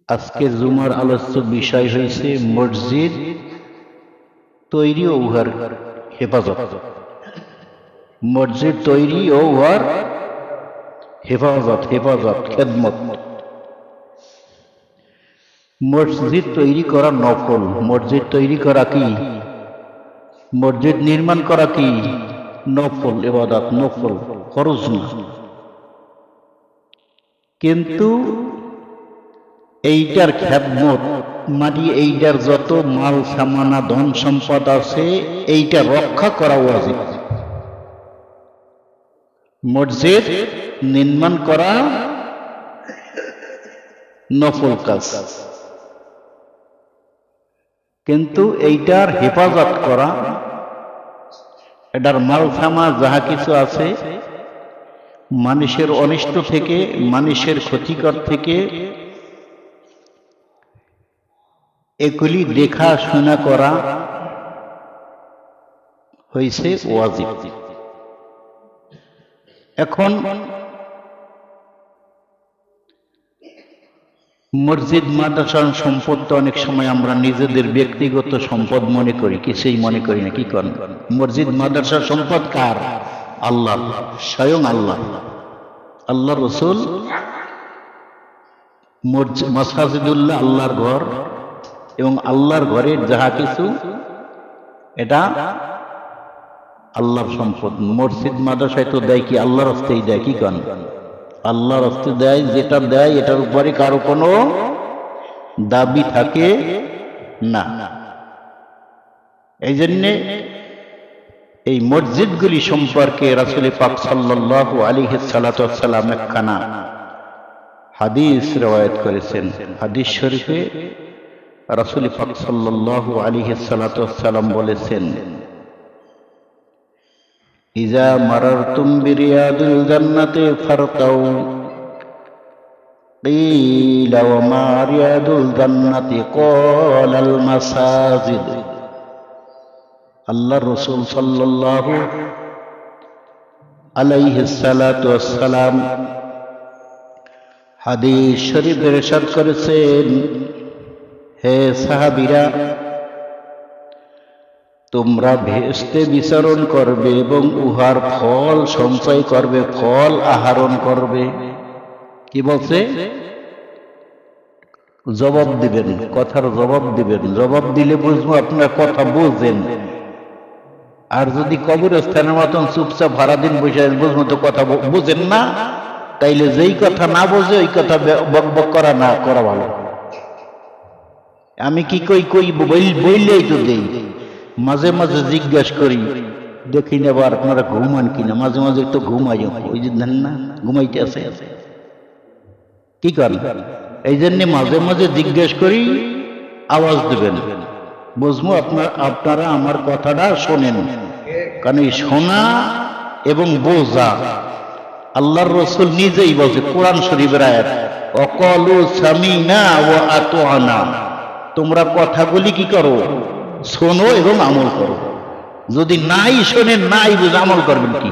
আজকে জুমার আলোচ্য বিষয় হয়েছে মসজিদ তৈরি ও উহার হেফাজত। মসজিদ তৈরি ও উহার হেফাজত খেদমত। মসজিদ তৈরি করা নফল, মসজিদ তৈরি করা কি, মসজিদ নির্মাণ করা কি নফল ইবাদত, নফল ফরজ না। কিন্তু এইটার খেদমত মানে এইটার যত মাল সামানা ধন সম্পদ আছে এইটা রক্ষা করা ওয়াজিব। মসজিদ নির্মাণ করা নফল কাজ, কিন্তু এইটার হেফাজত করা, এটার মাল সামা যাহা কিছু আছে মানুষের অনিষ্ট থেকে, মানুষের ক্ষতিকর থেকে এগুলি দেখাশোনা করা হয়েছে ওয়াজিব। এখন মসজিদ মাদ্রাসার সম্পদ তো অনেক সময় আমরা নিজেদের ব্যক্তিগত সম্পদ মনে করি, কিছুই মনে করি না। কি করেন? মসজিদ মাদ্রাসার সম্পদ কার? আল্লাহ, স্বয়ং আল্লাহ। আল্লাহ রসুল মাসাজিদুল্লাহ আল্লাহর ঘর, এবং আল্লাহর ঘরের যাহা কিছু এটা আল্লাহর সম্পদ। মসজিদ মাদ্রাসায় তো দেয় কি? আল্লাহর রাস্তায় দেয়। কি করেন? আল্লাহর রাস্তায় দেয়, যেটা দেয় এটার উপরে কারো কোনো দাবি থাকে না। এই জন্যে এই মসজিদগুলি সম্পর্কে রাসূল পাক সাল্লাল্লাহু আলাইহি সাল্লাম একখানা হাদিস রওয়ায়াত করেছেন। হাদিস শরীফে রাসূল পাক সাল্লাল্লাহু আলাইহি সাল্লাম বলেছেন, ইজা মারারতুম বিরিয়াদিল জান্নাতি ফারতাউ কিলা ওয়া মা রিয়াদুল জান্নাতি ক্বালাল মাসাজিদ। আল্লাহ রাসূল সাল্লাল্লাহু আলাইহি সাল্লাম হাদিস শরীফে ইরশাদ করেছেন, হে সাহাবীরা, তোমরা বেহেশতে বিচরণ করবে এবং উহার ফল সঞ্চয় করবে, ফল আহরণ করবে। কি বলছে? জবাব দিবেন, কথার জবাব দিবেন। জবাব দিলে বুঝবো আপনার কথা বুঝেন। আর যদি কবরস্থানের মতন চুপচাপ ভাড়া দিন বসে বুঝবো তো কথা বুঝেন না, তাইলে যেই কথা না বোঝে ওই কথা বক বক করা না করা ভালো। আমি কি কই বললেই তো দেই, মাঝে মাঝে জিজ্ঞাসা করি, দেখি না আবার আপনারা ঘুমান কিনা। মাঝে মাঝে একটু ঘুমাই, ওই যে দেন না ঘুমাইতে আছে। কি করেন? এই জন্য মাঝে মাঝে জিজ্ঞেস করি, আওয়াজ দেবেন, বুঝবো আপনারা আমার কথাটা শোনেন। কারণ এই শোনা এবং বোঝা আল্লাহর রাসূল নিজেই বলছে, কোরআন শরীফের আয়াত, ওয়াকালু সামিনা ওয়া আতানা। তোমরা কথাগুলি কি করো? শোনো এবং আমল করো। যদি নাই শোনেন, নাই বুঝে আমল করবেন কি?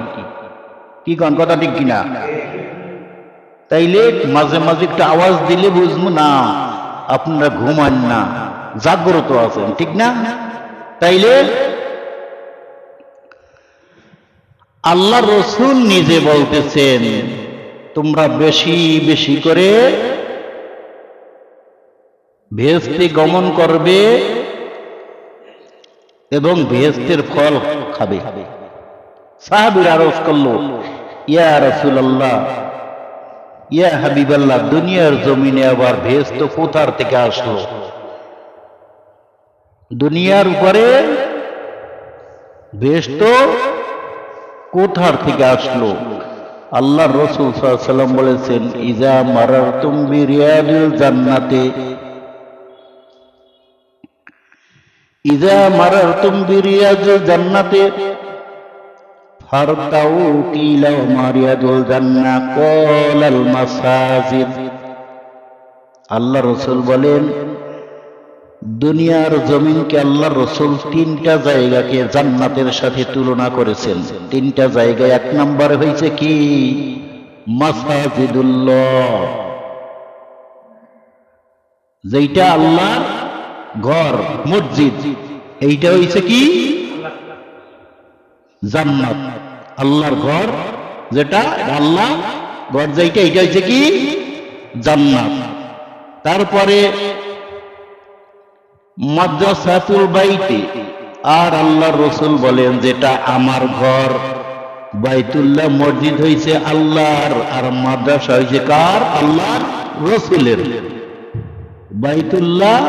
কি কন? কথা ঠিক কিনা? তাইলে মাঝে মাঝে একটু আওয়াজ দিলে বুঝবো না আপনারা ঘুমান না, জাগ্রত আছেন। ঠিক না? তাইলে আল্লাহ রসুল নিজে বলতেছেন, তোমরা বেশি বেশি করে বেহেশতে গমন করবে এবং বেহেশতের ফল খাবে। সাহাবীরা আরজ করলো, ইয়া রাসূলুল্লাহ, ইয়া হাবিবাল্লাহ, দুনিয়ার জমিনে আবার বেহেশত কোথার থেকে আসলো? দুনিয়ার উপরে বেহেশত কোথার থেকে আসলো? আল্লাহ রাসূল সাল্লাল্লাহু আলাইহি ওয়াসাল্লাম বলেছেন, ইজা মারারতুম বিরিয়াদিল জান্নাতি, ইজা মারারতুম বিরিয়াদিল জান্নাতি ফারতাউ কিলা ওয়া মা রিয়াদুল জান্নাহ ক্বালাল মাসাজিদ। আল্লাহ রাসূল বলেন, দুনিয়ার জমিনকে আল্লাহ রাসূল তিনটা জায়গাকে জান্নাতের সাথে তুলনা করেছেন। তিনটা জায়গায় এক নম্বরে হয়েছে কি? মাসাজিদুল্লাহ, যেইটা আল্লাহর ঘর মসজিদ, এইটা হইছে কি জান্নাত। আল্লাহর ঘর যেটা আল্লাহ ঘর যেইটা, এইটা হইছে কি জান্নাত। তারপরে মাদ্রাসাতুল বাইতি, আর আল্লাহর রাসূল বলেন যেটা আমার ঘর। বাইতুল্লাহ মসজিদ হইছে আল্লাহর, আর মাদ্রাসা হইছে কার? আল্লাহর রাসূলের। বাইতুল্লাহ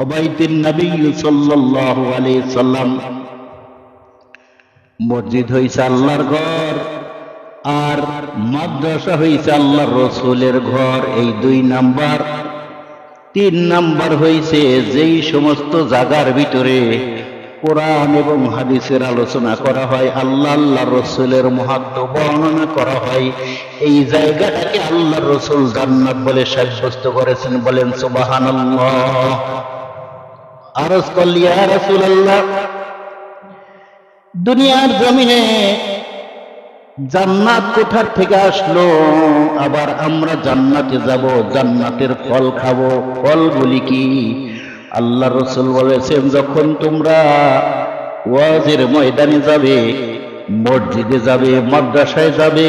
ও বাইতুন নবী সাল্লাল্লাহু আলাইহি সাল্লাম, মসজিদ হইছে আল্লাহর ঘর, আর মাদ্রাসা হইছে আল্লাহর রাসূলের ঘর। এই 2 নাম্বার। 3 নাম্বার হইছে যেই সমস্ত জায়গার ভিতরে কোরআন এবং হাদিসের আলোচনা করা হয়, আল্লাহ আল্লাহর রাসূলের মাহাত্ম্য বর্ণনা করা হয়, এই জায়গাটাকে আল্লাহর রাসূল জান্নাত বলে সাব্যস্ত করেছেন। বলেন সুবহানাল্লাহ। আরজ করলি ইয়া রাসূলুল্লাহ, দুনিয়ার জমিনে জান্নাত কোথার থেকে আসলো? আবার আমরা জান্নাতে যাব, জান্নাতের ফল খাবো। ফলগুলি কি? আল্লাহ রাসূল বলেছেন, যখন তোমরা ওয়াজের ময়দানে যাবে, মসজিদে যাবে, মাদ্রাসায় যাবে,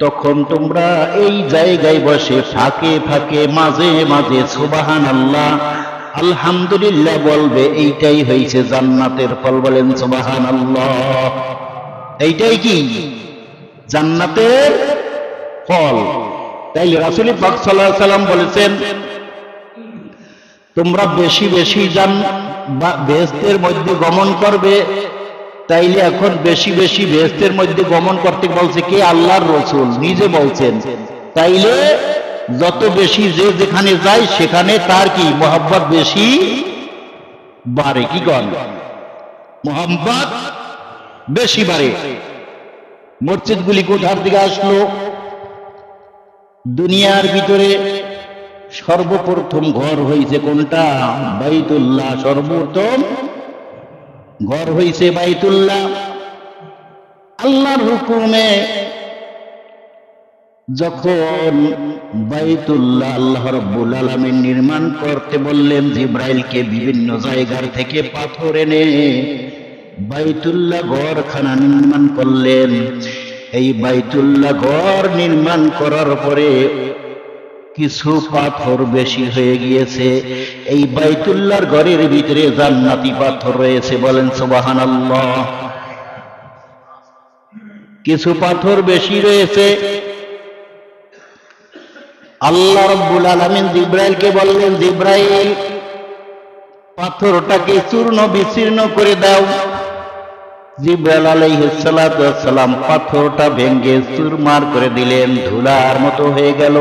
তখন তোমরা এই জায়গায় বসে ফাঁকে ফাঁকে মাঝে মাঝে সুবহানাল্লাহ, আলহামদুলিল্লাহ বলবে। এইটাই হইছে জান্নাতের ফল। বলেন সুবহানাল্লাহ। এইটাই কি জান্নাতের ফল। তাই রাসূল পাক সাল্লাল্লাহু আলাইহি সাল্লাম বলেছেন, তোমরা বেশি বেশি বেহেশতের মধ্যে গমন করবে। তাইলে এখন বেশি বেশি বেহেশতের মধ্যে গমন করতে বলছে কে? আল্লাহর রাসূল নিজে বলছেন। তাইলে যত বেশি যে যেখানে যায় সেখানে তার কি মহব্বত বেশি বাড়ে। কি কন? মহব্বত বেশি বাড়ে। মসজিদগুলি কোথার দিকে আসলো? দুনিয়ার ভিতরে সর্বপ্রথম ঘর হইছে কোনটা? বাইতুল্লাহ। সর্বপ্রথম ঘর হইছে বাইতুল্লাহ। আল্লাহর হুকুমে যখন বাইতুল্লাহ আল্লাহ রাব্বুল আলামিন নির্মাণ করতে বললেন, জিবরাইলকে বিভিন্ন জায়গার থেকে পাথর এনে বাইতুল্লাহ ঘরখানা নির্মাণ করলেন। এই বাইতুল্লাহ ঘর নির্মাণ করার পরে কিছু পাথর বেশি হয়ে গিয়েছে। এই বাইতুল্লাহর ঘরের ভিতরে জান্নাতি পাথর রয়েছে। বলেন সুবহানাল্লাহ। কিছু পাথর বেশি রয়েছে। আল্লাহ রাব্বুল আলামিন জিবরাইলকে বললেন, জিবরাইল, পাথরটাকে চূর্ণ বিচূর্ণ করে দাও। জিবরাইল আলাইহিস সালাতু ওয়াস সালাম পাথরটা ভেঙে চুরমার করে দিলেন। ধুলার মতো হয়ে গেল,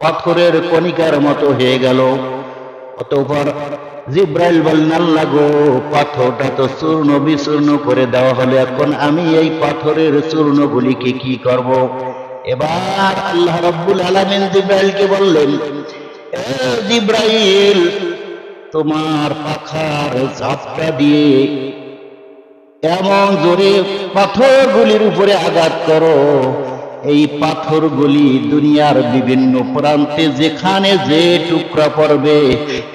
পাথরের কণিকার মতো হয়ে গেল। অতঃপর জিবরাইল বললেন, আল্লাহ গো, পাথরটা তো চূর্ণ বিচূর্ণ করে দেওয়া হলো, এখন আমি এই পাথরের চূর্ণগুলিকে কি করব? এবার আল্লাহ রাব্বুল আলামিন জিবরাইলকে বললেন, এ জিবরাইল, তোমার পাখার ঝাপটা দিয়ে এমন জোরে পাথরগুলির উপরে আঘাত করো, এই পাথরগুলি দুনিয়ার বিভিন্ন প্রান্তে যেখানে যে টুকরা পড়বে,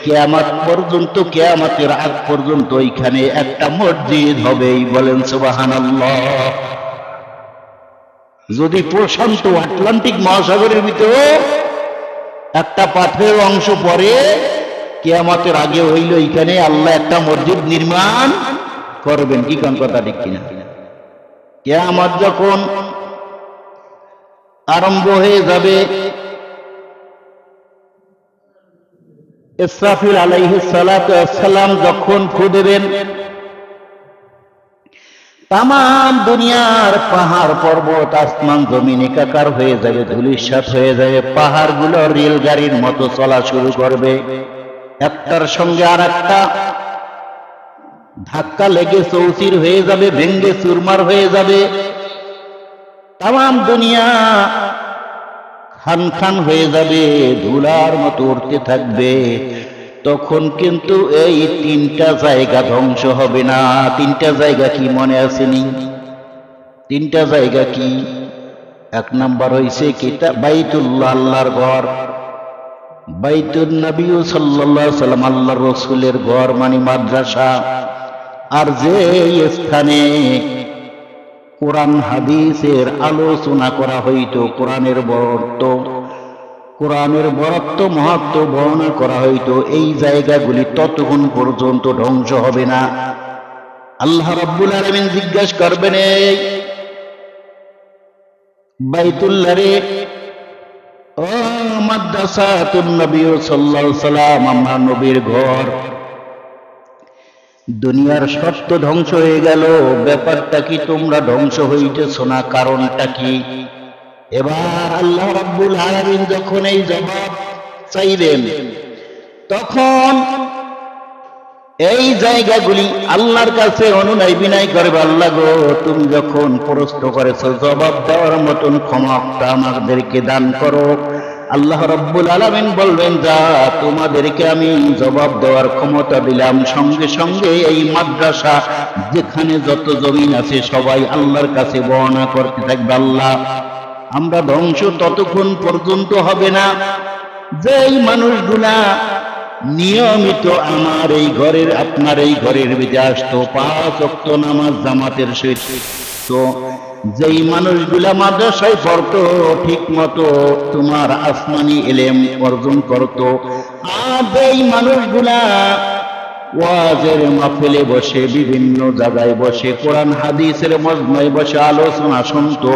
কিয়ামত পর্যন্ত, কিয়ামতের আগ পর্যন্ত ওইখানে একটা মসজিদ হবেই। বলেন সুবহানাল্লাহ। যদি প্রশান্ত আটলান্টিক মহাসাগরের ভিতরে একটা পাথরের অংশ পড়ে, কিয়ামতের আগে হইল এইখানে আল্লাহ একটা মসজিদ নির্মাণ করবেন। কি কোন কথা ঠিক কিনা? কিয়ামত যখন আরম্ভ হয়ে যাবে, ইসরাফিল আলাইহিস সালাতু ওয়াস সালাম যখন ফু দেবেন, তাম দুনিয়ার পাহাড় পর্বত আসমান জমিন একাকার হয়ে যাবে, ধূলিসাৎ হয়ে যাবে। পাহাড়গুলো রেলগাড়ির মতো চলা শুরু করবে, একটার সঙ্গে আর একটা ধাক্কা লেগে চৌচির হয়ে যাবে, ভেঙ্গে চুরমার হয়ে যাবে। তাম দুনিয়া খান খান হয়ে যাবে, ধুলার মতো উড়তে থাকবে। তখন কিন্তু এই 3টা জায়গা ধ্বংস হবে না। 3টা জায়গা কি মনে আসেনি? 3টা জায়গা কি? 1 নাম্বার হইছে কিতা? বাইতুল্লাহ, আল্লাহর ঘর। বাইতুন নবী সাল্লাল্লাহু আলাইহি সাল্লাম আল্লাহর রাসূলের ঘর মানে মাদ্রাসা। আর যে স্থানে কোরআন হাদিসের আলোচনা করা হইতো, কোরআনের বরত্ব মহত্ব বর্ণনা করা হইতো, এই জায়গাগুলি ততক্ষণ পর্যন্ত ধ্বংস হবে না। আল্লাহ রাব্বুল আলামিন জিজ্ঞাসা করবেন, এই বাইতুল্লাহ রে, ও মাদ্রাসাতুন নবী সাল্লাল্লাহু আলাইহি সাল্লাম, আমার নবীর ঘর, দুনিয়ার সত্য ধ্বংস হয়ে গেল, ব্যাপারটা কি? তোমরা ধ্বংস হইতেছ না, কারণটা কি? এবার আল্লাহ রাব্বুল আলামিন যখন এই জবাব চাইলেন, তখন এই জায়গাগুলি আল্লাহর কাছে অনুনয় বিনয় করবে, আল্লাহ গো, তুমি যখন প্রশ্ন করেছো, জবাব দেওয়ার মতন ক্ষমতা আমাদেরকে দান করো। আল্লাহ রাব্বুল আলামিন বলবেন, যা, তোমাদেরকে আমি জবাব দেওয়ার ক্ষমতা দিলাম। সঙ্গে সঙ্গে এই মাদ্রাসা যেখানে যত জমিন আছে সবাই আল্লাহর কাছে বর্ণনা করতে থাকবে, আল্লাহ, আমরা ধ্বংস ততক্ষণ পর্যন্ত হবে না যেই মানুষগুলা নিয়মিত আমার এই ঘরের, আপনার এই ঘরের ভিতরে আসতো, 5 ওয়াক্ত নামাজ জামাতের সহিত, তো যেই মানুষগুলা মাদ্রাসায় পড়তো, ঠিক মতো তোমার আসমানি ইলম অর্জন করতো, আর যেই মানুষগুলা ওয়াজের মাহফিলে বসে, বিভিন্ন জায়গায় বসে, কোরআন হাদিসের মজমায় বসে আলোচনা শুনতো,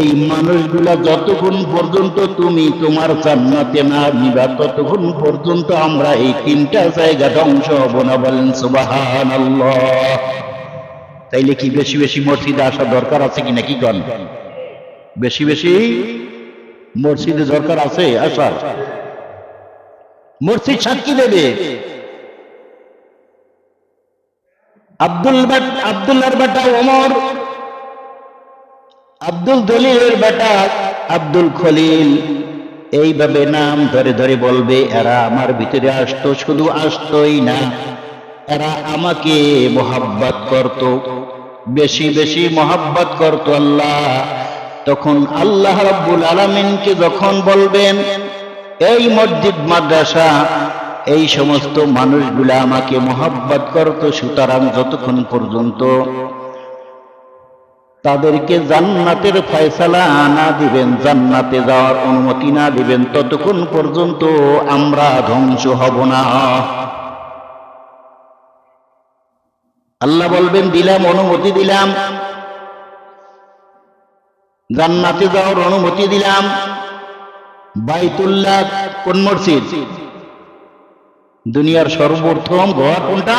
এই মানুষগুলা যতক্ষণ পর্যন্ত তুমি তোমার জান্নাতে না নিবা, ততক্ষণ পর্যন্ত আমরা এই 3টা জায়গা ধ্বংস হব না। বলেন সুবহানাল্লাহ। তাইলে কি বেশি বেশি মসজিদে আসা দরকার আছে কিনা? কি কন? বেশি বেশি মসজিদে দরকার আছে আসার। মসজিদ সাক্ষী দেবে। আব্দুল্লাহর বেটা ওমর, আব্দুল দলিলের বেটা আব্দুল খলিল, এইভাবে নাম ধরে ধরে বলবে, এরা আমার ভিতরে আসতো, শুধু আসতোই না, এরা আমাকে মোহাব্বত করত, বেশি বেশি মোহাব্বত করত। আল্লাহ তখন আল্লাহ রাব্বুল আলামিনকে যখন বলবেন, এই মসজিদ মাদ্রাসা এই সমস্ত মানুষগুলা আমাকে মোহাব্বত করত, সুতরাং যতক্ষণ পর্যন্ত তাদেরকে জান্নাতের ফয়সালা না দিবেন, জান্নাতে যাওয়ার অনুমতি না দিবেন, ততক্ষণ পর্যন্ত আমরা ধ্বংস হব না। আল্লাহ বলবেন, দিলাম, অনুমতি দিলাম, জান্নাতে যাওয়ার অনুমতি দিলাম। বাইতুল্লাহ কোন মসজিদ? দুনিয়ার সর্বপ্রথম ঘর কোনটা?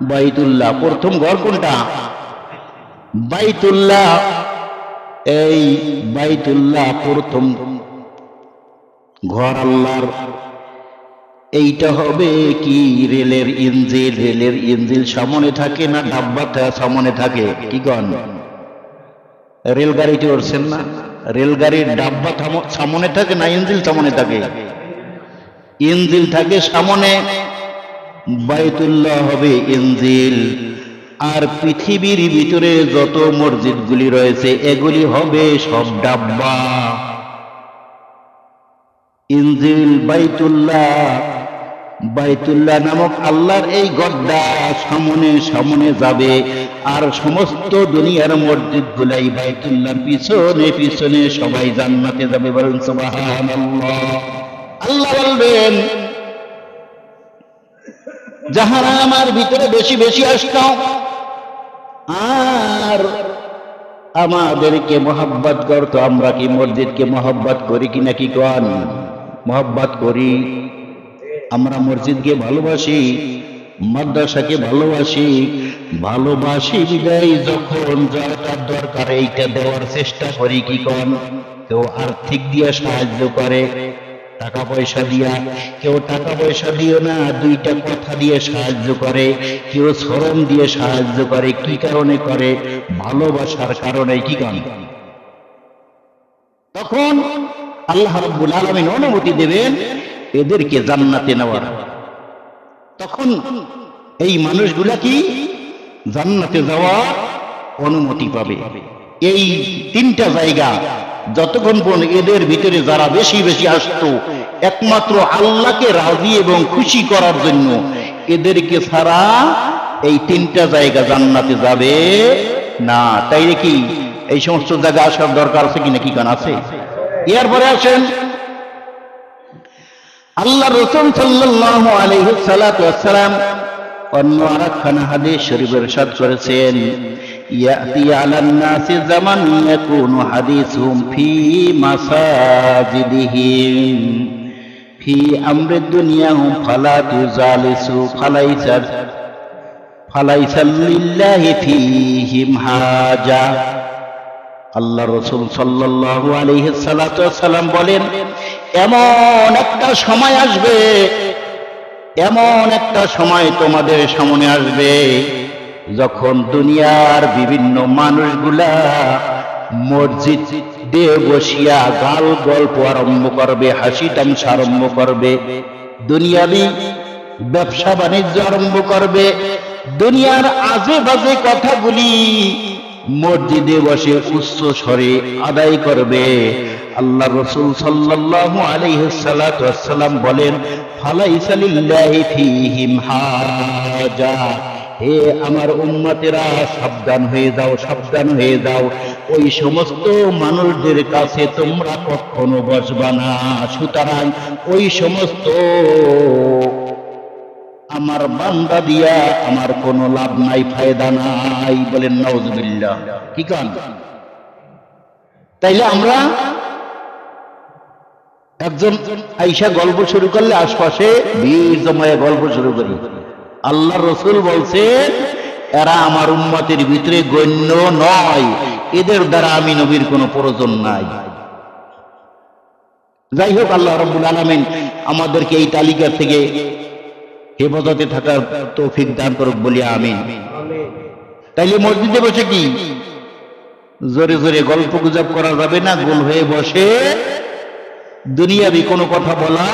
বাইতুল্লাহ। প্রথম ঘর কোনটা? বাইতুল্লাহ। এই বাইতুল্লাহ প্রথম ঘর আল্লাহর। এইটা হবে কি? রেলের ইঞ্জিল। রেলের ইঞ্জিল সামনে থাকে না ডাব্বাটা সামনে থাকে? কি কন? রেলগাড়িতে উঠছেন না, রেলগাড়ির ডাব্বা সামনে থাকে না ইঞ্জিল সামনে থাকে? ইঞ্জিল থাকে সামনে। বাইতুল্লাহ হবে ইঞ্জিল। আর পৃথিবীর ভিতরে যত মসজিদগুলি রয়েছে এগুলি হবে সব ডাব্বা। ইঞ্জিল, বাইতুল্লাহ, বাইতুল্লাহ নামক আল্লাহর এই গড্ডা সামনে সামনে যাবে, আর সমস্ত দুনিয়ার মসজিদগুলাই বাইতুল্লাহর পিছনে পিছনে সবাই জান্নাতে যাবে। বলেন সুবহানাল্লাহ। আল্লাহ বলবেন, যাহারা আমার ভিতরে বেশি বেশি আসতো আর আমাদেরকে মোহাব্বত করতো, আমরা কি মসজিদকে মোহাব্বত করি কিনা? কি কন? মোহাব্বত করি। আমরা মসজিদকে ভালোবাসি, মাদ্রাসাকে ভালোবাসি। ভালোবাসি বিদায় যখন যার দরকার এইটা দেওয়ার চেষ্টা করি। কি কন? কেউ আর্থিক দিয়ে সাহায্য করে, টাকা পয়সা দিয়া, কেউ টাকা পয়সা দিও না, 2টা কথা দিয়ে সাহায্য করে, কেউ শ্রম দিয়ে সাহায্য করে। কি কারণে করে? ভালোবাসার কারণে। কি কন? তখন আল্লাহ রাব্বুল আলামিন অনুমতি দেবেন এদেরকে জান্নাতে নেওয়ার। তখন এই মানুষগুলা কি জান্নাতে যাওয়ার অনুমতি পাবে। এই 3টা জায়গা যতক্ষণ পর্যন্ত এদের ভিতরে যারা বেশি বেশি আসতো একমাত্র আল্লাহকে রাজি এবং খুশি করার জন্য, এদেরকে ছাড়া এই তিনটা জায়গা জান্নাতে যাবে না। তাইলে কি এই সমস্ত জায়গায় আসার দরকার আছে কিনা? কি কারণ আছে? এরপরে আসেন আল্লাহ রাসূল সাল্লাল্লাহু আলাইহি সাল্লাম অন্য আরেকখানা হাদিস শরীফে ইরশাদ করেছেন, ইয়াতি আলান নাসি জামান ইয়াকুনু হাদিসুহুম ফি মাসাজিদিহিম ফি আমরি দুনিয়াহুম ফালা তুজালিসু ফালাইসা লিল্লাহি ফীহিম হাজা। আল্লাহ রাসূল সাল্লাল্লাহু আলাইহি সাল্লাম বলেন, এমন একটা সময় আসবে, এমন একটা সময় তোমাদের সামনে আসবে যখন দুনিয়ার বিভিন্ন মানুষগুলা মসজিদে বসিয়া গাল গল্প আরম্ভ করবে, হাসি তামসা আরম্ভ করবে, দুনিয়াবি ব্যবসা বাণিজ্য আরম্ভ করবে, দুনিয়ার আজে বাজে কথাগুলি মসজিদে বসে উচ্চ স্বরে আদায় করবে। আল্লাহ রাসূল সাল্লাল্লাহু আলাইহি সাল্লাম বলেন, ফালাইসা লিল্লাহি ফীহিম হাজা। হে আমার উম্মতেরা, সাবধান হয়ে যাও, সাবধান হয়ে যাও, ওই সমস্ত মানুষদের কাছে তোমরা কখনো বসবা না। সুতরাং ওই সমস্ত আমার বান্দা দিয়া আমার কোনো লাভ নাই, ফায়দা নাই। বলেন নাউজুবিল্লাহ। কি কান? তাইলে আমরা একজন আইসা গল্প শুরু করলে আশপাশে ভিড় জমায়ে গল্প শুরু করি। আল্লাহ রাসূল বলছেন, এরা আমার উম্মতের ভিতরে গণ্য নয়, এদের দ্বারা আমি নবীর কোনো প্রয়োজন নাই। যাই হোক, আল্লাহ রাব্বুল আলামিন আমাদেরকে এই তালিকা থেকে হেফাজতে থাকার তৌফিক দান করুক বলি আমিন। তাইলে মসজিদে বসে কি জোরে জোরে গল্প গুজব করা যাবে না, গোল হয়ে বসে দুনিয়াবি কোনো কথা বলা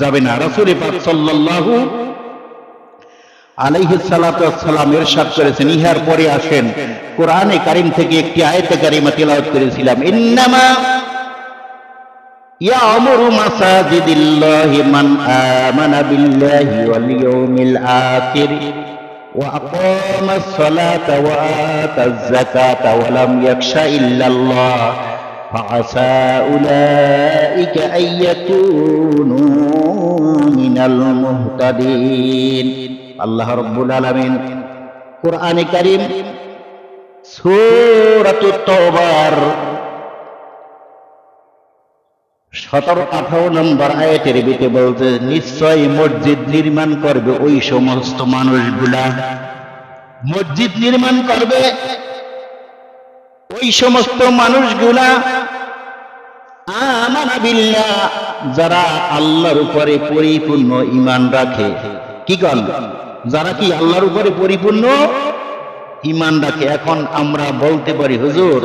যাবে না। রাসূল পাক সাল্লাল্লাহু আলাইহি সাল্লাম ইরশাদ করেছেন। ইহার পরে আসেন কোরআনে কারীম থেকে একটি আয়াতে কারিমা তেলাওয়াত করেছিলাম, ইন্নামা ইয়ামুরু মাসাজিদিল্লাহি মান আমানা বিল্লাহি ওয়াল ইয়াউমিল আখির ওয়া আকামাস সালাতা ওয়া আতাজ যাকাতা ওয়া লাম ইয়াখশা ইল্লাল্লাহ ফাআসা উলাইকা আইয়াকুনু মিনাল মুহতাদিন। আল্লাহ রাব্বুল আলামিন কোরআনে কারীম সূরাতুত তাওবার 17-18 নম্বর আয়াতের ভিতরে বলতে, নিশ্চয় মসজিদ নির্মাণ করবে ওই সমস্ত মানুষগুলা, মসজিদ নির্মাণ করবে ওই সমস্ত মানুষগুলা আমানা বিল্লাহ, যারা আল্লাহর উপরে পরিপূর্ণ ঈমান রাখে। কি কল? যারা কি আল্লাহর উপরে পরিপূর্ণ ঈমান রাখে। এখন আমরা বলতে পারি, হুজুর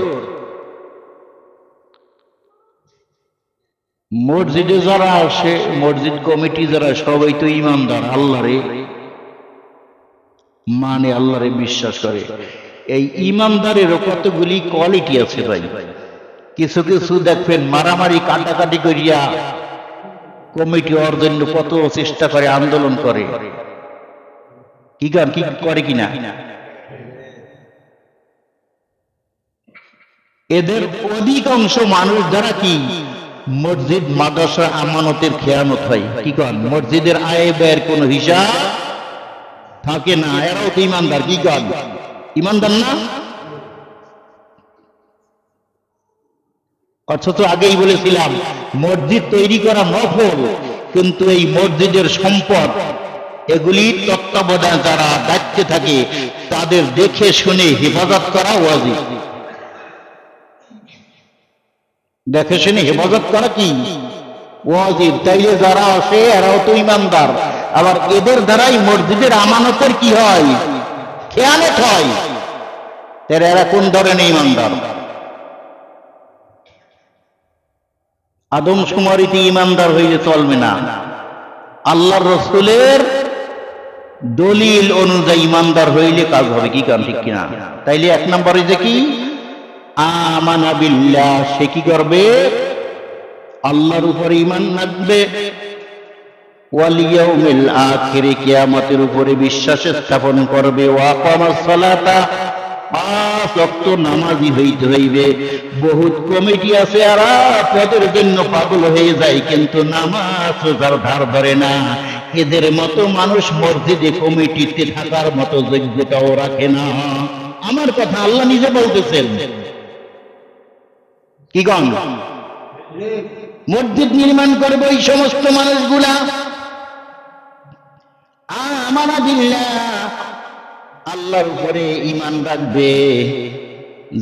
মসজিদে যারা আসে, মসজিদ কমিটি যারা, সবাই তো ঈমানদার, আল্লাহরে মানে, আল্লাহরে বিশ্বাস করে। এই ঈমানদারেরও কতগুলি কোয়ালিটি আছে ভাই। কিছু কিছু দেখবেন মারামারি কাটাকাটি করিয়া কমিটি ওর জন্য কত চেষ্টা করে, আন্দোলন করে। কি গান কি করে কিনা? এদের অধিকাংশ মানুষ যারা কি মসজিদ মাদ্রাসা আমানতের খেয়ানত হয়। কি কন? মসজিদের আয় ব্যয়ের কোনো হিসাব থাকে না, এরাও তো ইমানদার। কি কন? ইমানদার না? অথচ আগেই বলেছিলাম মসজিদ তৈরি করা নফল, কিন্তু এই মসজিদের সম্পদ এগুলি তত্ত্বাবধান যারা দায়িত্বে থাকে তাদের দেখে শুনে হেফাজত করা ওয়াজিব। দেখে শুনে হেফাজত করা কি ওয়াজিব। তাইলে যারা আসে এরাও তো ইমানদার, আবার এদের দ্বারাই মসজিদের আমানতের কি হয়? খেয়ানত হয়। এরা কোন ধরনের ইমানদার? আদমশুমারিতে ইমানদার হইলে চলবে না, আল্লাহর রাসূলের দলিল অনুযায়ী ইমানদার হইলে কাজ হবে। কি কারণ? ঠিক কিনা? তাইলে এক নম্বরে যে কি আমানা বিল্লাহ, সে কি করবে? আল্লাহর উপরে ঈমান রাখবে, ওয়াল ইয়াউমিল আখির, কিয়ামতের উপরে বিশ্বাস স্থাপন করবে, ওয়া আকামাস সালাতা, 5 ওয়াক্ত নামাজি হইতে হইবে। বহুত কমিটি আছে আর পদের জন্য পাগল হয়ে যায়, কিন্তু নামাজ রোজার ধার ধরে না। এদের মতো মানুষ মসজিদে কমিটিতে থাকার মতো যোগ্যতাও রাখে না। আমার কথা আল্লাহ নিজে বলতেছেন। কি গণ মসজিদ নির্মাণ করবে ওই সমস্ত মানুষগুলা আমানা বিল্লাহ, আল্লাহর উপরে ঈমান রাখবে।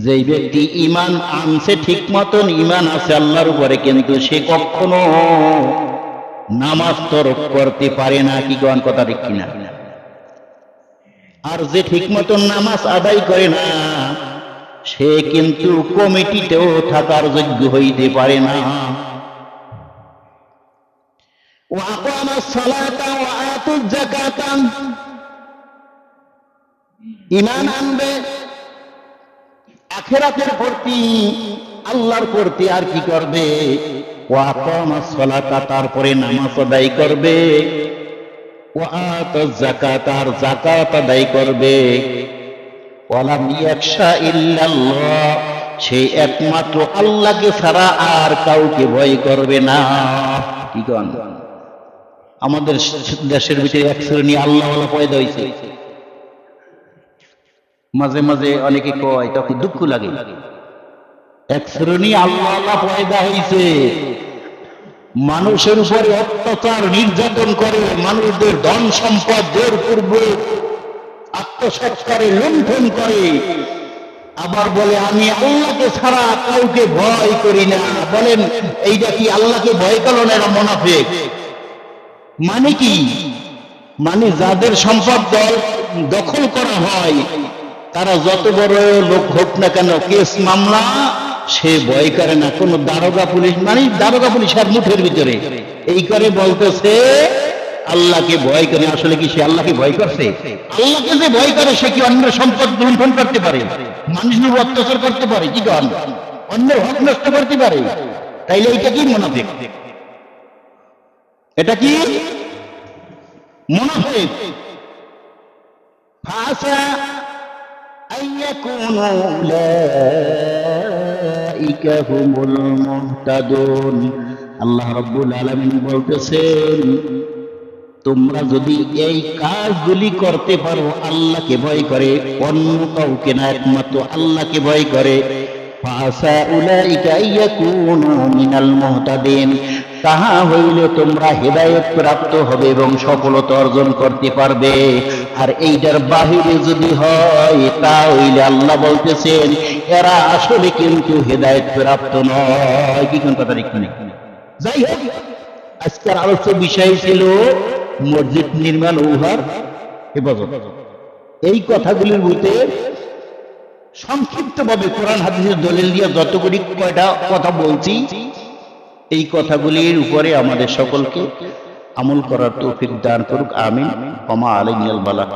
যেই ব্যক্তি ঈমান আনছে, ঠিক মতন ঈমান আছে আল্লাহর উপরে, কিন্তু সে কখনো নামাজ তরক করতে পারে না। কি গণ কথা ঠিক কিনা? আর যে ঠিক মতন নামাজ আদায় করে না, সে কিন্তু কমিটিতেও থাকার যোগ্য হইতে পারে না। ঈমান আনবে আখিরাতের প্রতি, আল্লাহর প্রতি, আর কি করবে? ওয়া আকামাস সালাতা, তারপরে নামাজ আদায় করবে, ওয়া আতাজ যাকাত, আর যাকাত আদায় করবে, ওয়ালাম ইয়াখশা ইল্লাল্লাহ, সে একমাত্র আল্লাহকে ছাড়া আর কাউকে ভয় করবে না। কি কন? আমাদের দেশের ভিতরে এক শ্রেণী আল্লাহওয়ালা পয়দা হয়েছে। মাঝে মাঝে অনেকে কয়, তখন দুঃখ লাগে। এক শ্রেণী আল্লাহওয়ালা পয়দা হয়েছে, মানুষের উপরে অত্যাচার নির্যাতন করে, মানুষদের ধন সম্পদ জোরপূর্বক আত্মসাৎ করে, লুণ্ঠন করে, আবার বলে আমি আল্লাহকে ছাড়া কাউকে ভয় করি না। বলেন এইটা কি আল্লাহকে ভয় করলো না? এরা মুনাফিক। মানে কি? মানে যাদের সম্পদ দখল করা হয়, তারা যত বড় লোক হোক না কেন, কেস মামলা সে ভয় করে না। কোন দারোগা পুলিশ, মানে দারোগা পুলিশ আর মুঠের ভিতরে এই করে বলতেছে আল্লাহকে ভয় করে। আসলে কি সে আল্লাহকে ভয় করছে? আল্লাহকে যে ভয় করে সে কি অন্যের সম্পদ লুণ্ঠন করতে পারে, মানুষের অত্যাচার করতে পারে, কি করেন অন্যের হক নষ্ট করতে পারে? তাইলে এটা কি মুনাফিক? এটা কি মুনাফিক? ফাসা আইয়াকুনু উলাইকা হুমুল মুহতাদুন। আল্লাহ রাব্বুল আলামিন বলতেছেন, তোমরা যদি এই কাজগুলি করতে পারো, আল্লাহকে ভয় করে, অন্য কাউকে না, একমাত্র আল্লাহকে ভয় করে, ফাসা উলাইকা ইয়াকুনু মিনাল মুহতাদিন, তাহা হইলে তোমরা হেদায়েত প্রাপ্ত হবে এবং সফলতা অর্জন করতে পারবে। আর এইটার বাহিরে যদি হয়, তা হইলে আল্লাহ বলতেছেন এরা আসলে কিন্তু হেদায়েত প্রাপ্ত নয়। কি কোন কথা ঠিক নেই? যাই হোক, আজকের আলোচ্য বিষয় ছিল মসজিদ নির্মাণ উহার হেফাজত। এই কথাগুলির মধ্যে সংক্ষিপ্তভাবে কোরআন হাদিসের দলিল দিয়ে যতগুলি কয়টা কথা বলছি, এই কথাগুলির উপরে আমাদের সকলকে আমল করার তৌফিক দান করুক। আমিন। ওমা আলাইনাল বালাগ।